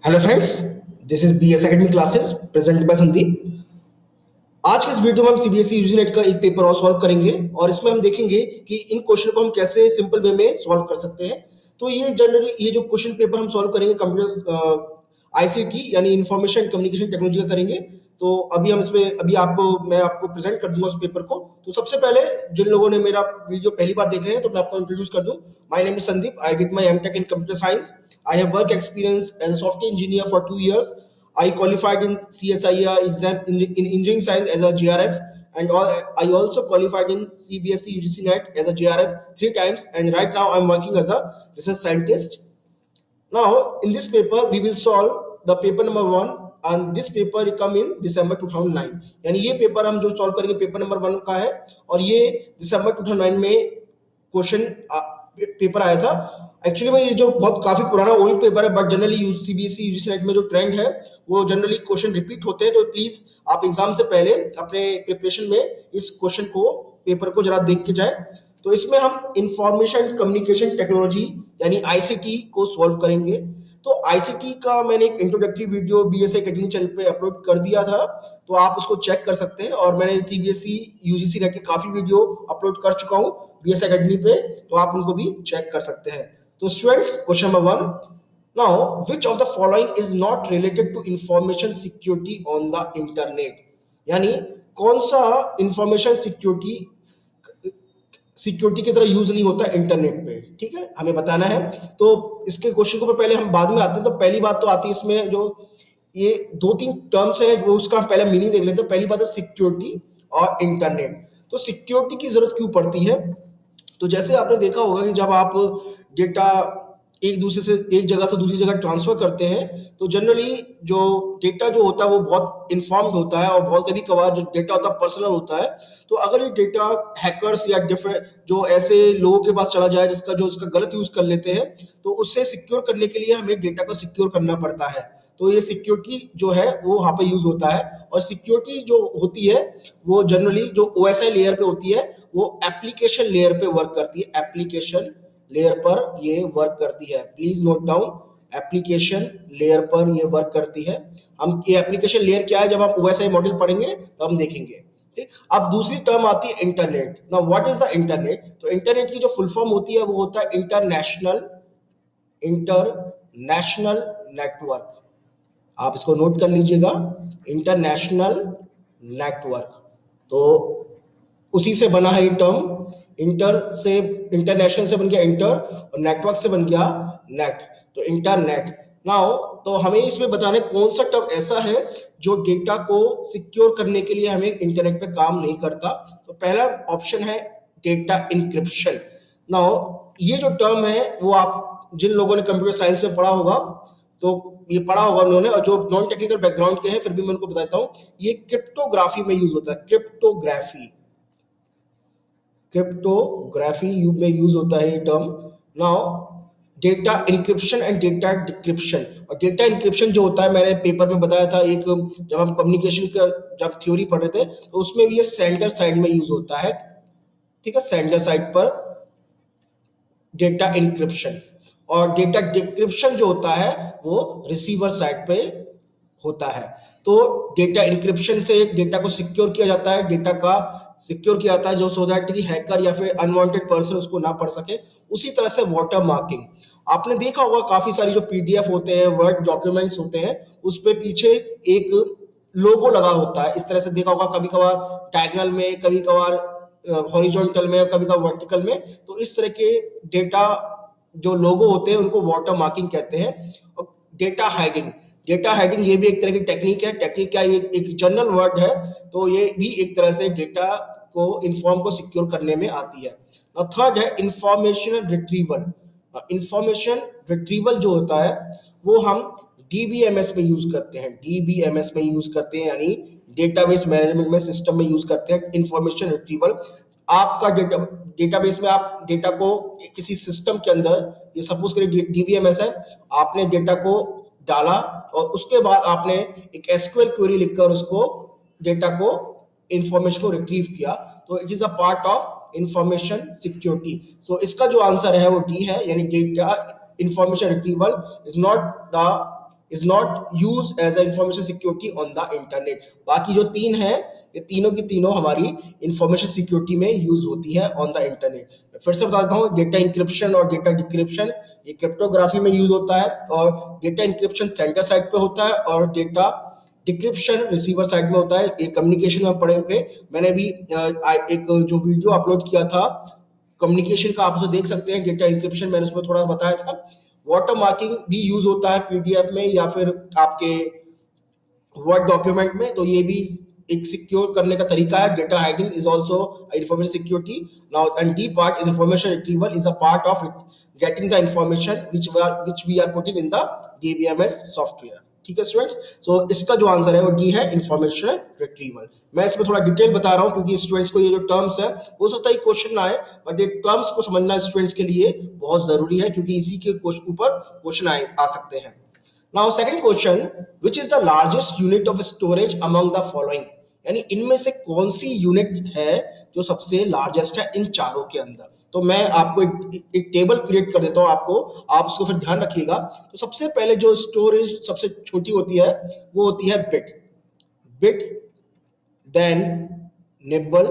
Hello friends, this is B S academy classes present by Sandeep. आज के इस video में हम सीबीएसई यूजी नेट का एक पेपर और सॉल्व करेंगे और इसमें हम देखेंगे कि इन क्वेश्चन को हम कैसे सिंपल वे में सॉल्व कर सकते हैं। तो ये जो क्वेश्चन पेपर हम सॉल्व करेंगे कंप्यूटर आईसीटी यानी इंफॉर्मेशन कम्युनिकेशन टेक्नोलॉजी का करेंगे। तो अभी आपको मैं आपको प्रेजेंट कर दूंगा उस पेपर को। तो सबसे पहले जिन लोगों ने मेरा वीडियो पहली बार देख रहे हैं तो मैं आपको इंट्रोड्यूस कर दूं। My name is Sandeep. I did my MTech in computer science. I have work experience as software engineer for 2 years. I qualified in CSIR exam in engineering science as a JRF, and I also qualified in CBSE UGC NET as a JRF 3 times. And right now I'm working as a research scientist. Now in this paper we will solve the paper number one, and this paper come in December 2009. यानी ये paper हम जो solve करेंगे paper number 1 का है और ये दिसंबर 2009 में क्वेश्चन पेपर आया था। एक्चुअली में ये जो बहुत काफी पुराना ओल्ड पेपर है, but generally CBSE UGC net में जो ट्रेंड है वो जनरली क्वेश्चन रिपीट होते हैं। तो प्लीज आप एग्जाम से पहले अपने प्रिपरेशन में इस क्वेश्चन को पेपर को जरा देख के जाए। तो इसमें हम इंफॉर्मेशन कम्युनिकेशन टेक्नोलॉजी यानी आईसीटी को सॉल्व करेंगे। तो आईसीटी का मैंने एक introductory video BSA academy channel पे अपलोड कर दिया था, तो आप उसको चेक कर सकते हैं। और मैंने सीबीएसई यूजीसी नेट के काफी वीडियो अपलोड कर चुका हूँ बीएसए अकेडमी पे, तो आप उनको भी चेक कर सकते हैं। तो students, question number 1, now which of the following is not related to information security on the internet. यानी कौन सा इंफॉर्मेशन सिक्योरिटी की तरह यूज नहीं होता इंटरनेट पे, ठीक है, हमें बताना है। तो इसके क्वेश्चन को पहले हम बाद में आते हैं। तो पहली बात तो आती है इसमें जो ये 2-3 टर्म्स है वो उसका पहले मीनिंग देख लेते हैं। पहली बात है सिक्योरिटी और इंटरनेट। तो सिक्योरिटी की जरूरत क्यों पड़ती है? तो जैसे आपने देखा होगा कि जब आप डेटा एक जगह से दूसरी जगह ट्रांसफर करते हैं तो जनरली जो डेटा जो होता है वो बहुत इन्फॉर्म्ड होता है, और बहुत कभी कभार जो डेटा होता है पर्सनल होता है। तो अगर ये डेटा हैकर्स या डिफरेंट जो ऐसे लोगों के पास चला जाए जो उसका गलत यूज कर लेते हैं, तो उससे सिक्योर करने के लिए हमें डेटा को सिक्योर करना पड़ता है। तो ये सिक्योरिटी जो है वो वहां पे यूज होता है। और सिक्योरिटी जो होती है वो जनरली जो ओएसआई लेयर पे होती है वो एप्लीकेशन लेयर पे वर्क करती है। एप्लीकेशन लेयर पर ये वर्क करती है। Please note down, application layer पर ये वर्क करती है। हम ये एप्लीकेशन लेयर क्या है जब हम ओएसआई मॉडल पढ़ेंगे तो हम देखेंगे। ठीक, अब दूसरी टर्म आती है internet. Now what is the internet? तो इंटरनेट की जो फुल फॉर्म होती है वो होता है इंटरनेशनल नेटवर्क। आप इसको नोट कर लीजिएगा, इंटरनेशनल नेटवर्क। तो उसी से बना है ये टर्म। इंटरनेशनल से बन गया इंटर और नेटवर्क से बन गया नेट, तो इंटरनेट। नाउ तो हमें इसमें बताने कौन सा टर्म ऐसा है जो डेटा को सिक्योर करने के लिए हमें इंटरनेट पे काम नहीं करता। तो पहला ऑप्शन है डेटा इंक्रिप्शन। नाउ ये जो टर्म है वो आप जिन लोगों ने कंप्यूटर साइंस में पढ़ा होगा तो ये पढ़ा होगा उन्होंने, और जो नॉन टेक्निकल बैकग्राउंड के हैं फिर भी मैं उनको बताता हूं। ये क्रिप्टोग्राफी में यूज होता है। क्रिप्टोग्राफी में यूज होता है ये term. Now data encryption and data decryption. और डेटा इंक्रिप्शन जो होता है मैंने पेपर में बताया था, एक जब हम कम्युनिकेशन का जब थ्योरी पढ़ रहे थे तो उसमें भी ये सेंडर साइड में यूज होता है। ठीक है, सेंडर साइड पर डेटा इंक्रिप्शन। और डेटा डिक्रिप्शन जो होता है वो रिसीवर साइड पे होता है। तो डेटा इंक्रिप्शन से डेटा को सिक्योर किया जाता है, डेटा का सिक्योर किया जाता है जो सो दैट कि हैकर या फिर अनवांटेड पर्सन उसको ना पढ़ सके। उसी तरह से वाटर मार्किंग आपने देखा होगा, काफी सारी जो पीडीएफ होते हैं, वर्ड डॉक्यूमेंट्स होते हैं, उस पे पीछे एक लोगो लगा होता है। इस तरह से देखा होगा, कभी कभार डायगोनल में, कभी कभार हॉरिजॉन्टल में, कभी कभार वर्टिकल में। तो इस तरह के डेटा जो लोगो होते हैं उनको वाटर मार्किंग कहते हैं। और डेटा हाइडिंग ये भी एक तरह की टेक्निक है। टेक्निक क्या, ये एक जनरल वर्ड है, तो ये भी एक तरह से डेटा को इन्फॉर्म को सिक्योर करने में आती है। और थर्ड है इंफॉर्मेशन रिट्रीवल। इंफॉर्मेशन रिट्रीवल जो होता है वो हम डीबीएमएस में यूज करते हैं। डीबीएमएस में यूज करते हैं यानी डेटाबेस मैनेजमेंट में सिस्टम में यूज करते हैं इंफॉर्मेशन रिट्रीवल। आपका डेटाबेस में आप डेटा को किसी सिस्टम के अंदर, ये सपोज करिए डीबीएमएस है, आपने डेटा को डाला और उसके बाद आपने एक एसक्यूएल क्वेरी लिखकर उसको डेटा को इंफॉर्मेशन को रिट्रीव किया, तो it is a part of information security. So इसका जो आंसर है वो डी है, यानी data information retrieval is not the is not use as a information security on the internet. बाकी जो तीन है, ये तीनों की तीनों हमारी इंफॉर्मेशन सिक्योरिटी में यूज होती है ऑन द इंटरनेट। फिर से बताता हूँ, डेटा इंक्रिप्शन और डेटा डिक्रिप्शन ये क्रिप्टोग्राफी में यूज होता है, और डेटा इंक्रिप्शन सेंडर साइड पे होता है और डेटा डिक्रिप्शन रिसीवर साइड में होता है। एक कम्युनिकेशन में पढ़ेंगे। मैंने भी एक जो वीडियो अपलोड किया था कम्युनिकेशन का, आप उसे देख सकते हैं, डेटा इंक्रिप्शन, मैंने उसमें थोड़ा बताया था। वाटर मार्किंग भी यूज होता है पीडीएफ में या फिर आपके वर्ड डॉक्यूमेंट में, तो ये भी एक सिक्योर करने का तरीका है। Data hiding is also information security. Now and the part is information retrieval is a part of getting the information which we are putting in the DBMS software. ठीक है स्टूडेंट्स, सो इसका जो आंसर है वो डी है, information retrieval. मैं इसमें थोड़ा डिटेल बता रहा हूँ क्योंकि स्टूडेंट्स को ये जो टर्म्स है, हो सकता है क्वेश्चन ना आए, बट ये टर्म्स को समझना स्टूडेंट्स के लिए बहुत जरूरी है क्योंकि इसी के ऊपर क्वेश्चन आ सकते हैं। Now second question, which is the largest unit of storage among the following? यानी इनमें से कौन सी यूनिट है जो सबसे लार्जेस्ट है इन चारों के अंदर। तो मैं आपको एक टेबल क्रिएट कर देता हूं आपको, आप उसको फिर ध्यान रखिएगा। तो सबसे पहले जो स्टोरेज सबसे छोटी होती है वो होती है bit, bit, then nibble,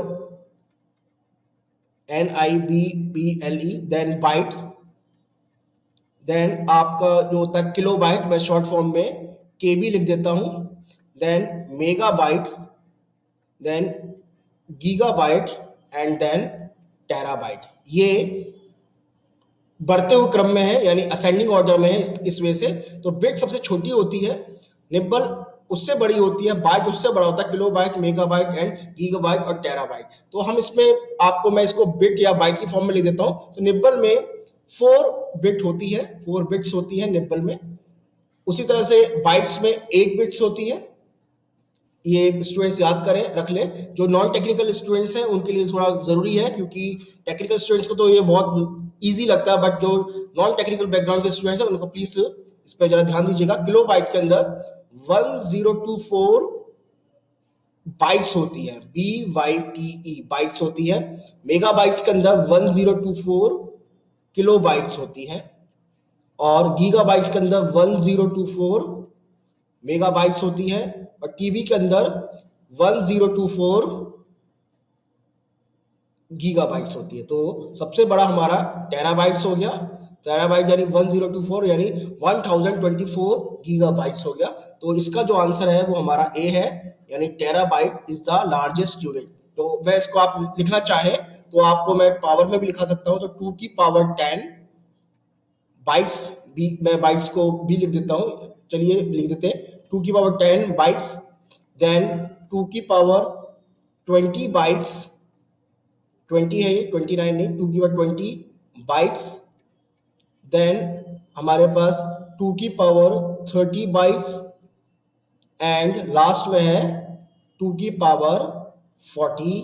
NIBBLE, then byte, then आपका जो होता है किलो बाइट, मैं शॉर्ट फॉर्म में केबी लिख देता हूं, then megabyte, then gigabyte and then terabyte. ये बढ़ते हुए क्रम में है यानी असेंडिंग ऑर्डर में है इस वजह से। तो बिट सबसे छोटी होती है, निब्बल उससे बड़ी होती है, बाइट उससे बड़ा होता है, kilobyte, megabyte and gigabyte और टेराबाइट। तो हम इसमें आपको, मैं इसको बिट या बाइट की फॉर्म में लिख देता हूं। तो निब्बल में 4 बिट होती है, 4 बिट्स होती है निब्बल में। उसी तरह से बाइट्स में 8 बिट्स होती है। ये स्टूडेंट्स याद करें, रख लें। जो नॉन टेक्निकल स्टूडेंट्स हैं उनके लिए थोड़ा जरूरी है क्योंकि टेक्निकल स्टूडेंट्स को तो ये बहुत इजी लगता है, बट जो नॉन टेक्निकल बैकग्राउंड के स्टूडेंट्स हैं उनको प्लीज इस पर जरा ध्यान दीजिएगा। किलो बाइट के अंदर 1024 बाइट्स होती है, BYTE बाइट्स होती है। मेगा बाइट्स के अंदर 1024 किलो बाइट्स होती है, और गीगा बाइट्स के अंदर 1024 मेगा बाइट्स होती है, और टीबी के अंदर 1024 गीगा बाइट्स होती है। तो सबसे बड़ा हमारा टेराबाइट्स हो गया, टेराबाइट यानी 1024 यानी 1024 गीगा बाइट्स हो गया। तो इसका जो आंसर है वो हमारा ए है, यानी terabyte is the largest unit. तो मैं इसको आप लिखना चाहे तो आपको मैं पावर में भी लिखा सकता हूं, तो 2 की पावर 10 बाइट्स, भी मैं बाइट्स को भी लिख देता हूं, चलिए लिख देते हैं 2 की पावर 10 बाइट्स, देन 2 की पावर 20 बाइट्स, 20 है ये, 29 नहीं, 2 की पावर 20 बाइट्स, देन हमारे पास 2 की पावर 30 बाइट्स, एंड लास्ट में है 2 की पावर 40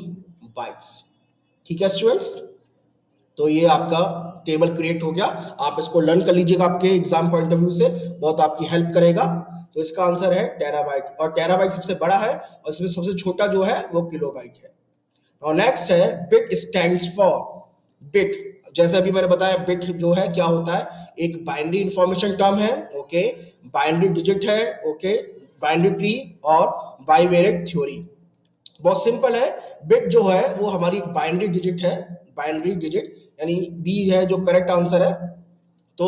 बाइट्स। ठीक है स्टूडेंट्स, तो ये आपका टेबल क्रिएट हो गया। आप इसको लर्न कर लीजिएगा, आपके एग्जाम पॉइंट ऑफ व्यू से बहुत आपकी हेल्प करेगा। तो इसका आंसर है टेराबाइट, और टेराबाइट सबसे बड़ा है और इसमें सबसे छोटा जो है वो किलोबाइट है। और नेक्स्ट है बिट स्टैंड्स फॉर, बिट जैसे अभी मैंने बताया, बिट जो है क्या होता है, एक बाइनरी इंफॉर्मेशन टर्म है, ओके, बाइनरी डिजिट है, ओके, बाइनरी ट्री और बाइवेरिएट थ्योरी। बहुत सिंपल है, बिट जो है वो हमारी बाइनरी डिजिट है, बाइनरी डिजिट यानी बी है जो करेक्ट आंसर है। तो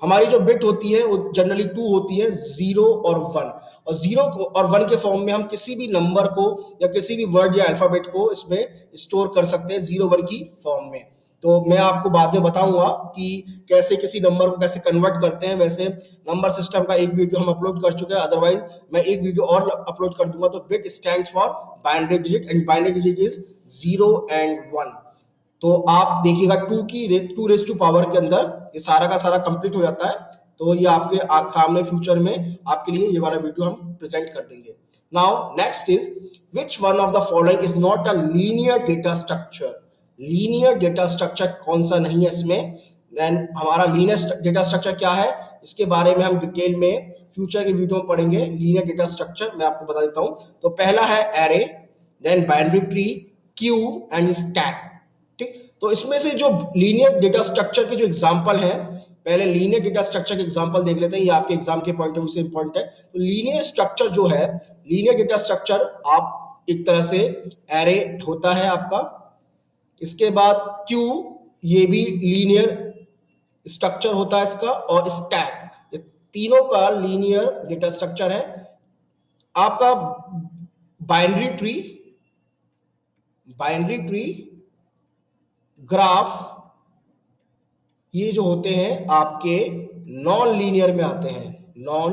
हमारी जो बिट होती है वो जनरली 2 होती है, 0 और 1, और 0 और 1 के फॉर्म में हम किसी भी नंबर को या किसी भी वर्ड या अल्फाबेट को इसमें स्टोर कर सकते हैं 0 1 की फॉर्म में। तो मैं आपको बाद में बताऊंगा कि कैसे किसी नंबर को कैसे कन्वर्ट करते हैं। वैसे नंबर सिस्टम का एक वीडियो हम अपलोड कर चुके हैं, अदरवाइज मैं एक वीडियो और अपलोड कर दूंगा। तो bit stands for binary digit, and binary digit is 0 and 1। तो आप देखिएगा 2 रेज टू पावर के अंदर ये सारा का सारा कंप्लीट हो जाता है। तो ये आपके सामने फ्यूचर में आपके लिए ये वाला वीडियो हम प्रेजेंट कर देंगे। Now next is which one of the following is not a linear data structure. Linear data structure कौन सा नहीं है इसमें, देन हमारा लीनियर डेटा स्ट्रक्चर क्या है, इसके बारे में हम डिटेल में फ्यूचर के वीडियो में पढ़ेंगे। लीनियर डेटा स्ट्रक्चर मैं आपको बता देता हूं। तो पहला है array, then binary tree, queue and stack. ठीक, तो इसमें से जो लीनियर डेटा स्ट्रक्चर के जो एग्जांपल है पहले लीनियर डेटा स्ट्रक्चर के एग्जांपल देख लेते हैं, ये आपके एग्जाम के पॉइंट ऑफ व्यू से इंपॉर्टेंट है। तो लीनियर स्ट्रक्चर जो है, लीनियर डेटा स्ट्रक्चर आप एक तरह से एरे होता है आपका, इसके बाद क्यू, ये भी लीनियर स्ट्रक्चर होता है इसका, और स्टैक, ये तीनों का लीनियर डेटा स्ट्रक्चर है। आपका बाइनरी ट्री, ग्राफ, ये जो होते हैं आपके नॉन लीनियर में आते हैं, नॉन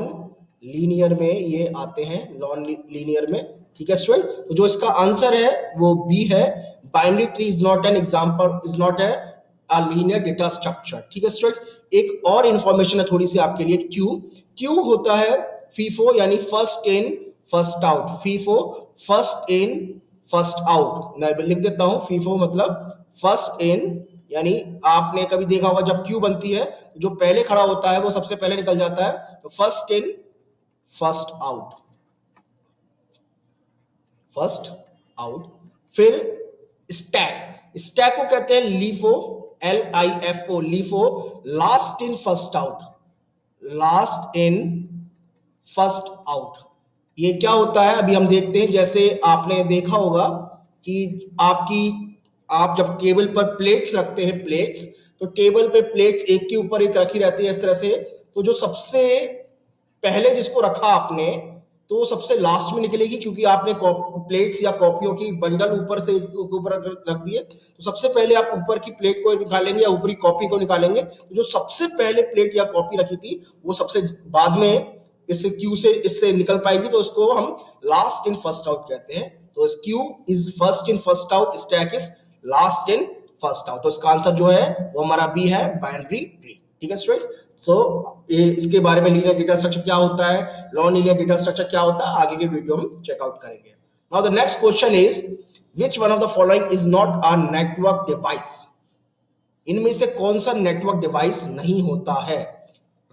लीनियर में ये आते हैं, नॉन लीनियर में। ठीक है स्टूडेंट, तो जो इसका आंसर है वो बी है, binary tree is not an example, is not a linear data structure. ठीक है स्टूडेंट्स, एक और इंफॉर्मेशन है थोड़ी सी आपके लिए, क्यू होता है फीफो, यानी first in first out, FIFO first in first out. मैं लिख देता हूं, फीफो मतलब फर्स्ट इन, यानी आपने कभी देखा होगा जब क्यू बनती है जो पहले खड़ा होता है वो सबसे पहले निकल जाता है, तो first in first out, first out. फिर स्टैक को कहते हैं LIFO, LIFO, LIFO, last in first out, last in first out. ये क्या होता है अभी हम देखते हैं। जैसे आपने देखा होगा कि आप जब टेबल पर प्लेट्स रखते हैं, प्लेट्स, तो टेबल पे प्लेट्स एक के ऊपर एक रखी रहती है इस तरह से, तो जो सबसे पहले जिसको रखा आपने, तो वो सबसे लास्ट में निकलेगी, क्योंकि आपने प्लेट्स या कॉपियों की बंडल ऊपर से ऊपर रख दिए, तो सबसे पहले आप ऊपर की प्लेट को निकालेंगे या ऊपरी कॉपी को निकालेंगे, तो जो सबसे पहले प्लेट या कॉपी रखी थी वो सबसे बाद में इससे क्यू से इससे निकल पाएगी, तो उसको हम लास्ट इन फर्स्ट आउट कहते हैं। तो Q is first in first out, stack is last in first out. तो इसका आंसर जो है वो हमारा बी है, बाइनरी ट्री। ठीक है स्टूडेंट्स, सो इसके बारे में लीनियर डेटा स्ट्रक्चर क्या होता है, नॉन लीनियर डेटा स्ट्रक्चर क्या होता है, आगे के वीडियो हम चेकआउट करेंगे। Now the next question is, which one of the following is not a network device? इनमें से कौन सा नेटवर्क डिवाइस नहीं होता है?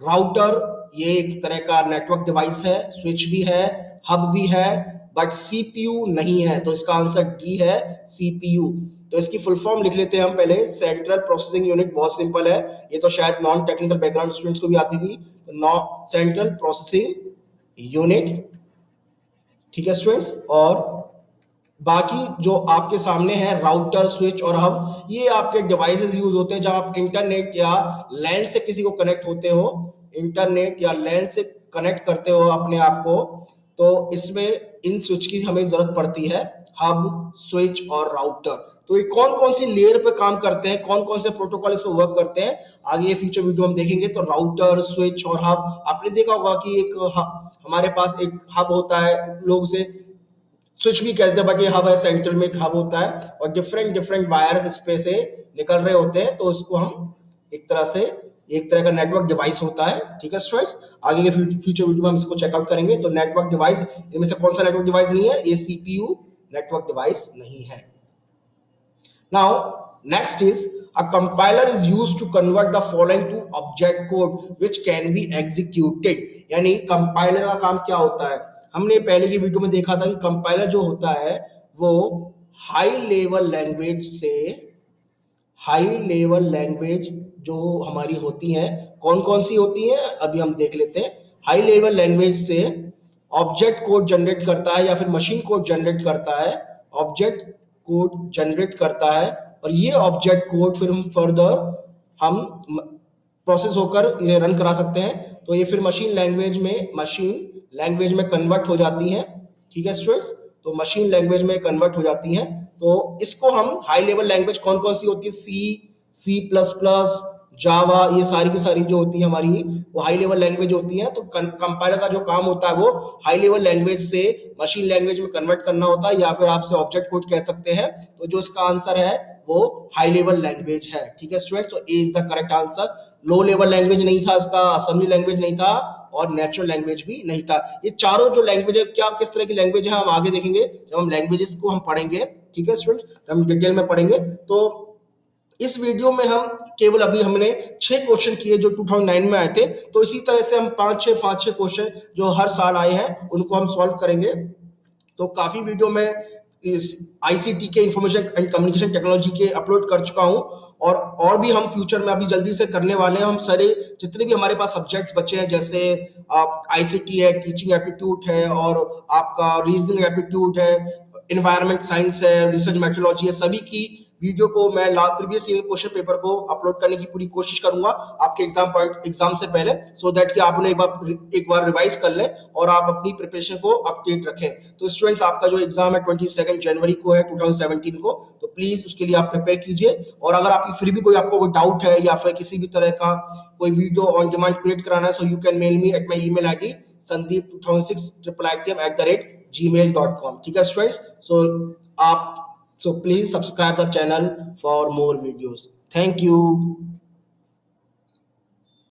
राउटर, ये एक तरह का नेटवर्क डिवाइस है, स्विच भी है, हब भी है, बट सीपीयू नहीं है, तो इसका आंसर डी है, सीपीयू। तो इसकी फुल फॉर्म लिख लेते हैं हम पहले, सेंट्रल प्रोसेसिंग यूनिट, बहुत सिंपल है, ये तो शायद नॉन टेक्निकल बैकग्राउंड स्टूडेंट्स को भी आती थी, सेंट्रल प्रोसेसिंग यूनिट। ठीक है स्टूडेंट्स, और बाकी जो आपके सामने है राउटर, स्विच और हब, ये आपके डिवाइसेस यूज होते हैं जब आप इंटरनेट या लैन से किसी को कनेक्ट होते हो, इंटरनेट या लैन से कनेक्ट करते हो अपने आप को, तो इसमें इन स्विच की हमें जरूरत पड़ती है, हब, स्विच और राउटर। तो ये कौन कौन सी लेयर पे काम करते हैं, कौन कौन से प्रोटोकॉल इस पे वर्क करते हैं, आगे ये फ्यूचर वीडियो हम देखेंगे। तो राउटर, स्विच और हब, आपने देखा होगा कि एक हमारे पास एक हब होता है, लोग उसे स्विच भी कहते हैं, बट ये हब है, सेंटर में एक हब होता है, और डिफरेंट डिफरेंट वायर्स इस पे से निकल रहे होते हैं, तो उसको हम एक तरह का नेटवर्क डिवाइस होता है। ठीक है स्टूडेंट्स, आगे के फ्यूचर वीडियो में हम इसको चेकआउट करेंगे। तो नेटवर्क डिवाइस, इनमें से कौन सा नेटवर्क डिवाइस नहीं है? ये सीपीयू नेटवर्क डिवाइस नहीं है। Now next is, a compiler is used to convert the following to object code which can be executed। यानी कंपाइलर का काम क्या होता है? हमने पहले की वीडियो में देखा था कि कंपाइलर जो होता है वो हाई लेवल लैंग्वेज जो हमारी होती हैं, कौन कौन सी होती हैं अभी हम देख लेते हैं। हाई लेवल लैंग्वेज से ऑब्जेक्ट कोड जनरेट करता है या फिर मशीन कोड जनरेट करता है, ऑब्जेक्ट कोड जनरेट करता है, और ये ऑब्जेक्ट कोड फिर हम फर्दर हम प्रोसेस होकर ये रन करा सकते हैं, तो ये फिर मशीन लैंग्वेज में कन्वर्ट हो जाती है। ठीक है स्टूडेंट्स, तो मशीन लैंग्वेज में कन्वर्ट हो जाती है, तो इसको हम हाई लेवल लैंग्वेज कौन कौन सी होती है? सी प्लस प्लस, जावा, ये सारी की सारी जो होती है हमारी वो हाई लेवल लैंग्वेज होती है। तो कंपाइलर का जो काम होता है वो हाई लेवल लैंग्वेज से मशीन लैंग्वेज में कन्वर्ट करना होता है, या फिर आपसे ऑब्जेक्ट कोड कह सकते हैं। तो जो इसका आंसर है वो हाई लेवल लैंग्वेज है। ठीक है स्टूडेंट, तो A is the correct answer. Low level language नहीं था इसका, असेंबली लैंग्वेज नहीं था, और नेचुरल लैंग्वेज भी नहीं था। ये चारों जो लैंग्वेज है, क्या किस तरह की लैंग्वेज है हम आगे देखेंगे जब हम लैंग्वेजेस को हम पढ़ेंगे। ठीक है स्टूडेंट्स, हम डिटेल में पढ़ेंगे। तो इस वीडियो में हम केवल अभी हमने 6 क्वेश्चन किए जो 2009 में आए थे, तो इसी तरह से हम 5-6 क्वेश्चन जो हर साल आए हैं उनको हम सॉल्व करेंगे। तो काफी वीडियो में इस आईसीटी के इंफॉर्मेशन एंड कम्युनिकेशन टेक्नोलॉजी के अपलोड कर चुका हूं, और भी हम फ्यूचर में अभी जल्दी से करने वाले हैं। हम सारे जितने भी हमारे पास सब्जेक्ट्स बचे हैं, जैसे आईसीटी है, टीचिंग एप्टीट्यूड है, और आपका रीजनिंग एप्टीट्यूड है, एनवायरमेंट साइंस है, रिसर्च मेथोडोलॉजी है, सभी की वीडियो को मैं प्रीवियस ईयर क्वेश्चन पेपर को अपलोड करने की पूरी कोशिश करूंगा आपके एग्जाम से पहले, सो दैट कि आप उन्हें एक बार रिवाइज कर लें और आप अपनी प्रिपरेशन को अपडेट रखें। तो स्टूडेंट्स, आपका जो एग्जाम है 22 जनवरी को है 2017 को, तो प्लीज उसके लिए आप प्रिपेयर कीजिए। और अगर आपकी फिर भी आपको कोई डाउट है या फिर किसी भी तरह का कोई वीडियो ऑन डिमांड क्रिएट कराना है, so you can mail me at my email ID sandeep2006@gmail.com। ठीक है स्टूडेंट्स, आप so please subscribe the channel for more videos. Thank you.